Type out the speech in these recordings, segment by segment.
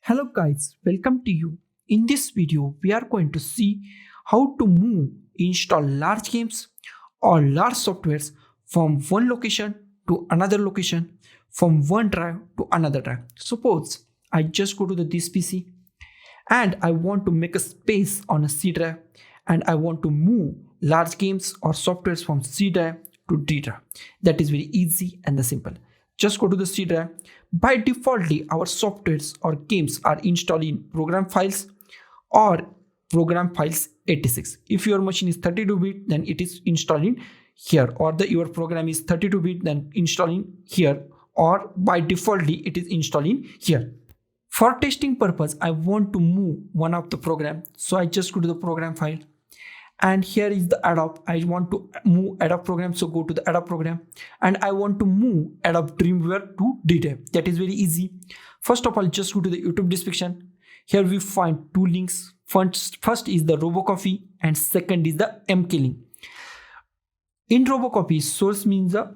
Hello guys, welcome to you. In this video, we are going to see how to install large games or large softwares from one location to another location, from one drive to another drive. Suppose I just go to this PC and I want to make a space on a C drive and I want to move large games or softwares from C drive to D drive. That is very easy and simple. Just go to the C drive. By defaultly, our softwares or games are installed in program files or program files 86. If your machine is 32-bit, then it is installed in here, or your program is 32-bit, then installing here, or by defaultly it is installed in here. For testing purpose, I want to move one of the program. So I just go to the program file and here is the Adobe. I want to move Adobe program. So go to the Adobe program and I want to move Adobe Dreamweaver to DTAB. That is very easy. First of all, just go to the YouTube description. Here we find two links. First is the RoboCopy and second is the MK link. In RoboCopy, source means the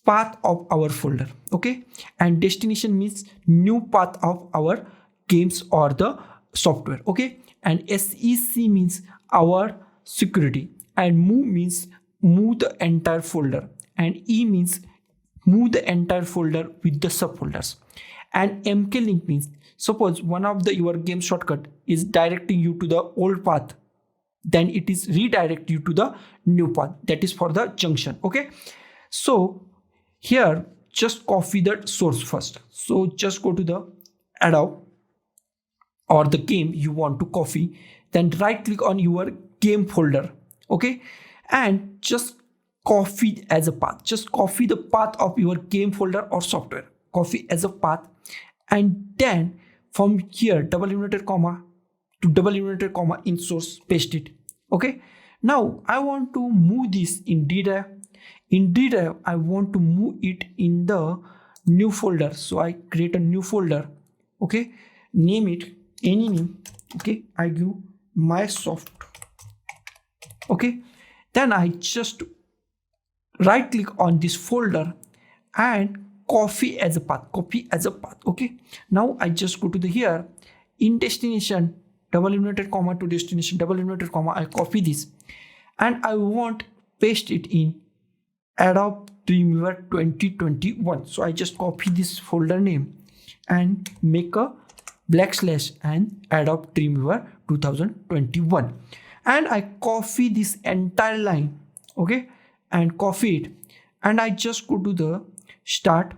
path of our folder, okay, and destination means new path of our games or the software, okay, and SEC means our security, and move means move the entire folder, and E means move the entire folder with the subfolders, and MK link means suppose one of the your game shortcut is directing you to the old path, then it is redirect you to the new path, that is for the junction, okay. So here just copy that source first. So just go to the Adobe or the game you want to copy, then right click on your game folder, okay, and just copy as a path. Just copy the path of your game folder or software, copy as a path, and then from here double inverted comma to double inverted comma in source, paste it, okay. Now I want to move this in D drive. In D drive, I want to move it in the new folder. So I create a new folder, okay, name it any name, okay, I give my soft, okay, then I just right click on this folder and copy as a path, okay. Now I just go to the here in destination double inverted comma to destination double inverted comma, I copy this and I want paste it in Adobe Dreamweaver 2021. So I just copy this folder name and make a / and Adobe Dreamweaver 2021, and I copy this entire line, okay, and copy it, and I just go to the start,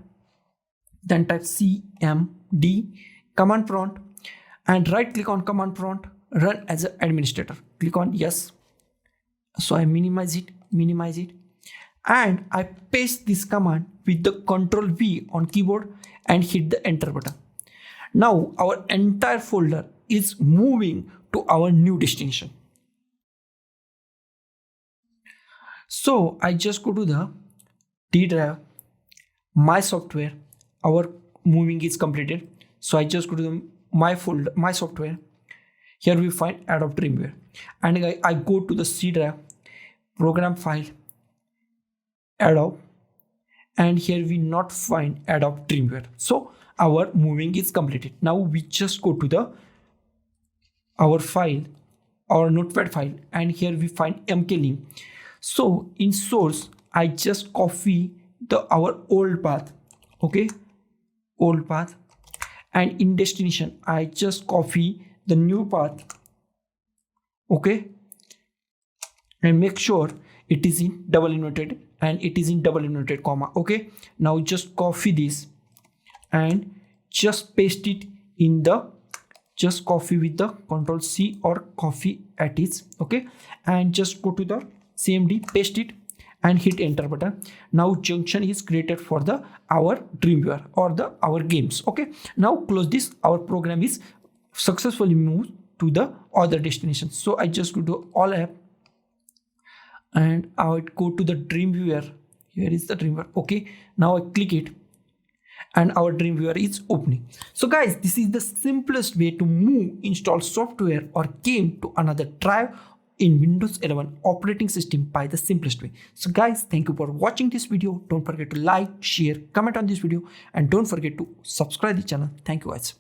then type CMD command prompt and right click on command prompt, run as an administrator, click on yes. So I minimize it, and I paste this command with the Ctrl V on keyboard and hit the enter button. Now our entire folder is moving to our new destination. So I just go to the D drive, my software, our moving is completed. So I just go to the my folder, my software. Here we find Adobe Dreamweaver, and I go to the C drive, program file, Adobe, and here we not find Adobe Dreamweaver. So our moving is completed. Now we just go to our file, our notepad file, and here we find MK link. So in source I just copy our old path, okay, old path, and in destination I just copy the new path, okay, and make sure it is in double inverted and it is in double inverted comma, okay. Now just copy this and just paste it in the, just copy with the Ctrl C or copy at its, okay, and just go to the CMD, paste it and hit enter button. Now junction is created for our Dreamweaver or our games, okay. Now close this, our program is successfully moved to the other destination. So I just go to all app and I would go to the Dreamweaver. Here is the Dreamweaver, okay. Now I click it and our Dreamweaver is opening. So guys, this is the simplest way to install software or game to another drive in Windows 11 operating system by the simplest way. So guys, thank you for watching this video. Don't forget to like, share, comment on this video, and don't forget to subscribe the channel. Thank you guys.